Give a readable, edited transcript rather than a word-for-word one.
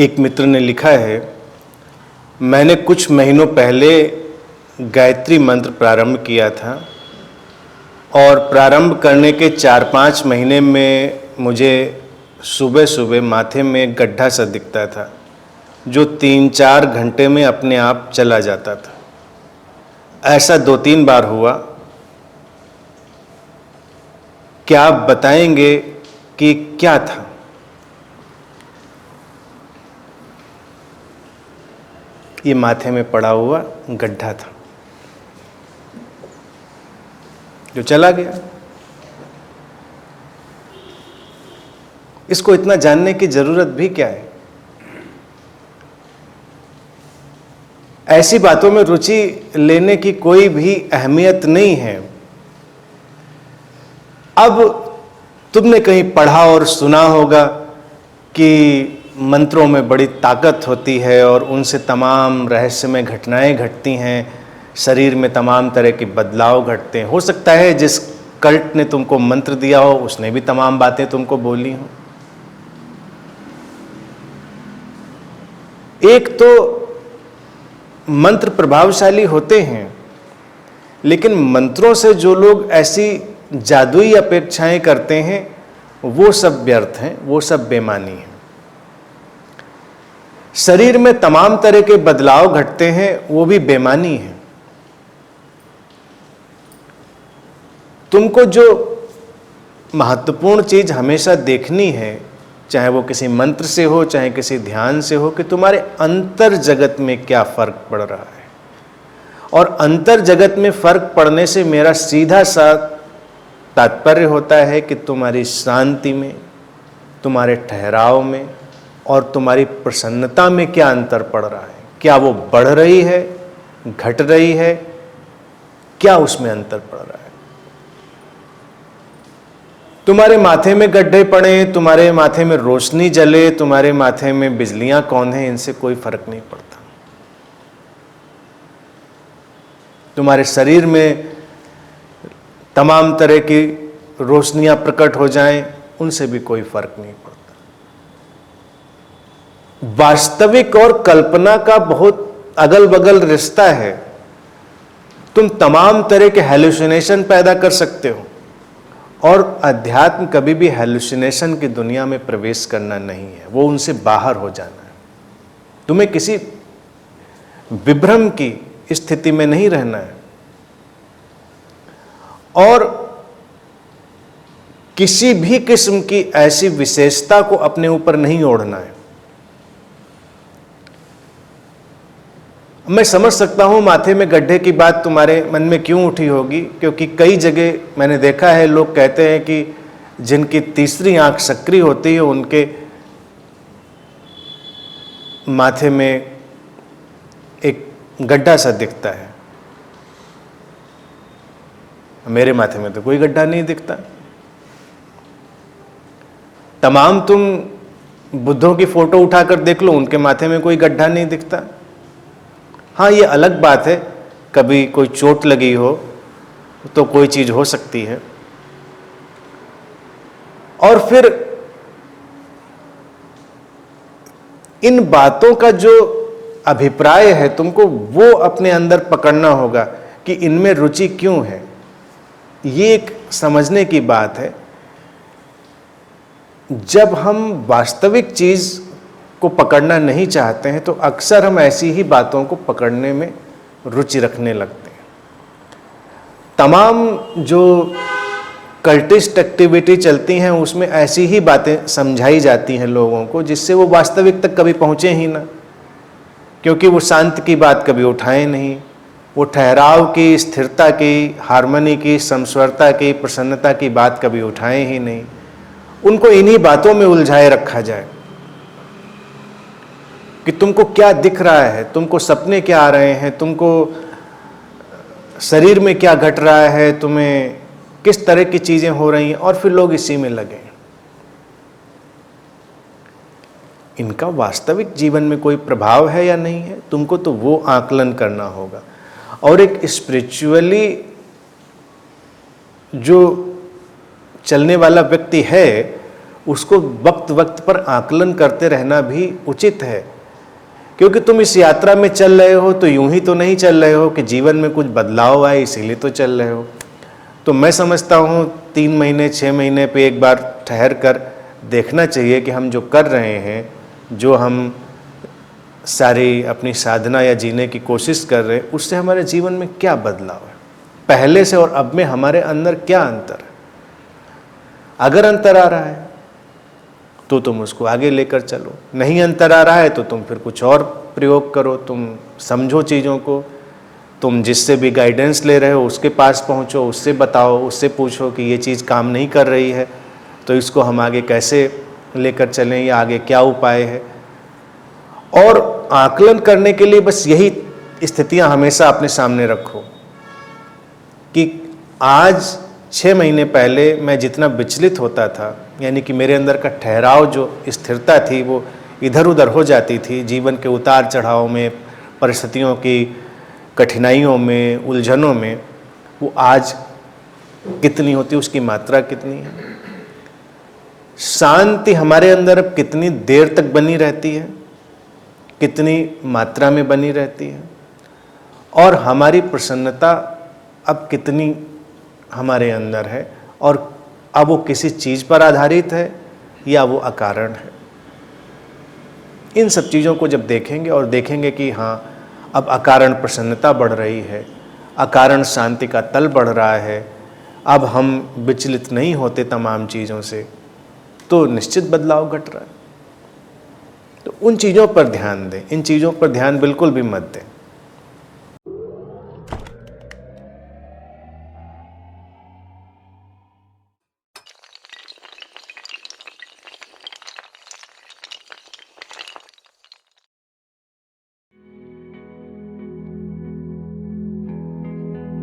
एक मित्र ने लिखा है, मैंने कुछ महीनों पहले गायत्री मंत्र प्रारंभ किया था और प्रारंभ करने के 4-5 महीने में मुझे सुबह सुबह माथे में गड्ढा सा दिखता था जो 3-4 घंटे में अपने आप चला जाता था। ऐसा 2-3 बार हुआ। क्या आप बताएंगे कि क्या था? ये माथे में पड़ा हुआ गड्ढा था जो चला गया। इसको इतना जानने की जरूरत भी क्या है? ऐसी बातों में रुचि लेने की कोई भी अहमियत नहीं है। अब तुमने कहीं पढ़ा और सुना होगा कि मंत्रों में बड़ी ताकत होती है और उनसे तमाम रहस्यमय घटनाएं घटती हैं, शरीर में तमाम तरह के बदलाव घटते हैं। हो सकता है जिस कल्ट ने तुमको मंत्र दिया हो उसने भी तमाम बातें तुमको बोली हो। एक तो मंत्र प्रभावशाली होते हैं, लेकिन मंत्रों से जो लोग ऐसी जादुई अपेक्षाएं करते हैं वो सब व्यर्थ हैं, वो सब बेमानी है। शरीर में तमाम तरह के बदलाव घटते हैं, वो भी बेमानी है। तुमको जो महत्वपूर्ण चीज हमेशा देखनी है, चाहे वो किसी मंत्र से हो चाहे किसी ध्यान से हो, कि तुम्हारे अंतर जगत में क्या फर्क पड़ रहा है। और अंतर जगत में फर्क पड़ने से मेरा सीधा सा तात्पर्य होता है कि तुम्हारी शांति में, तुम्हारे ठहराव में और तुम्हारी प्रसन्नता में क्या अंतर पड़ रहा है। क्या वो बढ़ रही है, घट रही है, क्या उसमें अंतर पड़ रहा है। तुम्हारे माथे में गड्ढे पड़े, तुम्हारे माथे में रोशनी जले, तुम्हारे माथे में बिजलियां कौन है, इनसे कोई फर्क नहीं पड़ता। तुम्हारे शरीर में तमाम तरह की रोशनियां प्रकट हो जाएं, उनसे भी कोई फर्क नहीं पड़ता। वास्तविक और कल्पना का बहुत अगल बगल रिश्ता है। तुम तमाम तरह के हैलुसिनेशन पैदा कर सकते हो और अध्यात्म कभी भी हैलुसिनेशन की दुनिया में प्रवेश करना नहीं है, वो उनसे बाहर हो जाना है। तुम्हें किसी विभ्रम की स्थिति में नहीं रहना है और किसी भी किस्म की ऐसी विशेषता को अपने ऊपर नहीं ओढ़ना है। मैं समझ सकता हूं माथे में गड्ढे की बात तुम्हारे मन में क्यों उठी होगी, क्योंकि कई जगह मैंने देखा है लोग कहते हैं कि जिनकी तीसरी आंख सक्रिय होती है उनके माथे में एक गड्ढा सा दिखता है। मेरे माथे में तो कोई गड्ढा नहीं दिखता। तमाम तुम बुद्धों की फोटो उठाकर देख लो, उनके माथे में कोई गड्ढा नहीं दिखता। हाँ, ये अलग बात है, कभी कोई चोट लगी हो तो कोई चीज हो सकती है। और फिर इन बातों का जो अभिप्राय है तुमको वो अपने अंदर पकड़ना होगा कि इनमें रुचि क्यों है। ये एक समझने की बात है। जब हम वास्तविक चीज को पकड़ना नहीं चाहते हैं तो अक्सर हम ऐसी ही बातों को पकड़ने में रुचि रखने लगते हैं। तमाम जो कल्टिस्ट एक्टिविटी चलती हैं उसमें ऐसी ही बातें समझाई जाती हैं लोगों को जिससे वो वास्तविक तक कभी पहुंचे ही ना, क्योंकि वो शांति की बात कभी उठाए नहीं, वो ठहराव की, स्थिरता की, हार्मनी की, समस्वरता की, प्रसन्नता की बात कभी उठाए ही नहीं। उनको इन्हीं बातों में उलझाए रखा जाए कि तुमको क्या दिख रहा है, तुमको सपने क्या आ रहे हैं, तुमको शरीर में क्या घट रहा है, तुम्हें किस तरह की चीजें हो रही हैं, और फिर लोग इसी में लगे। इनका वास्तविक जीवन में कोई प्रभाव है या नहीं है, तुमको तो वो आकलन करना होगा। और एक स्पिरिचुअली जो चलने वाला व्यक्ति है उसको वक्त वक्त पर आकलन करते रहना भी उचित है, क्योंकि तुम इस यात्रा में चल रहे हो तो यूं ही तो नहीं चल रहे हो कि जीवन में कुछ बदलाव आए इसीलिए तो चल रहे हो। तो मैं समझता हूँ 3 महीने 6 महीने पे एक बार ठहर कर देखना चाहिए कि हम जो कर रहे हैं, जो हम सारी अपनी साधना या जीने की कोशिश कर रहे हैं, उससे हमारे जीवन में क्या बदलाव है, पहले से और अब में हमारे अंदर क्या अंतर है। अगर अंतर आ रहा है तो तुम उसको आगे लेकर चलो, नहीं अंतर आ रहा है तो तुम फिर कुछ और प्रयोग करो, तुम समझो चीज़ों को, तुम जिससे भी गाइडेंस ले रहे हो उसके पास पहुँचो, उससे बताओ, उससे पूछो कि ये चीज़ काम नहीं कर रही है तो इसको हम आगे कैसे लेकर चलें या आगे क्या उपाय है। और आकलन करने के लिए बस यही स्थितियां हमेशा अपने सामने रखो कि आज 6 महीने पहले मैं जितना विचलित होता था, यानी कि मेरे अंदर का ठहराव जो स्थिरता थी वो इधर उधर हो जाती थी, जीवन के उतार चढ़ाव में, परिस्थितियों की कठिनाइयों में, उलझनों में, वो आज कितनी होती, उसकी मात्रा कितनी है। शांति हमारे अंदर अब कितनी देर तक बनी रहती है, कितनी मात्रा में बनी रहती है, और हमारी प्रसन्नता अब कितनी हमारे अंदर है, और अब वो किसी चीज़ पर आधारित है या वो अकारण है। इन सब चीज़ों को जब देखेंगे और देखेंगे कि हाँ अब अकारण प्रसन्नता बढ़ रही है, अकारण शांति का तल बढ़ रहा है, अब हम विचलित नहीं होते तमाम चीज़ों से, तो निश्चित बदलाव घट रहा है। तो उन चीज़ों पर ध्यान दें, इन चीज़ों पर ध्यान बिल्कुल भी मत दें।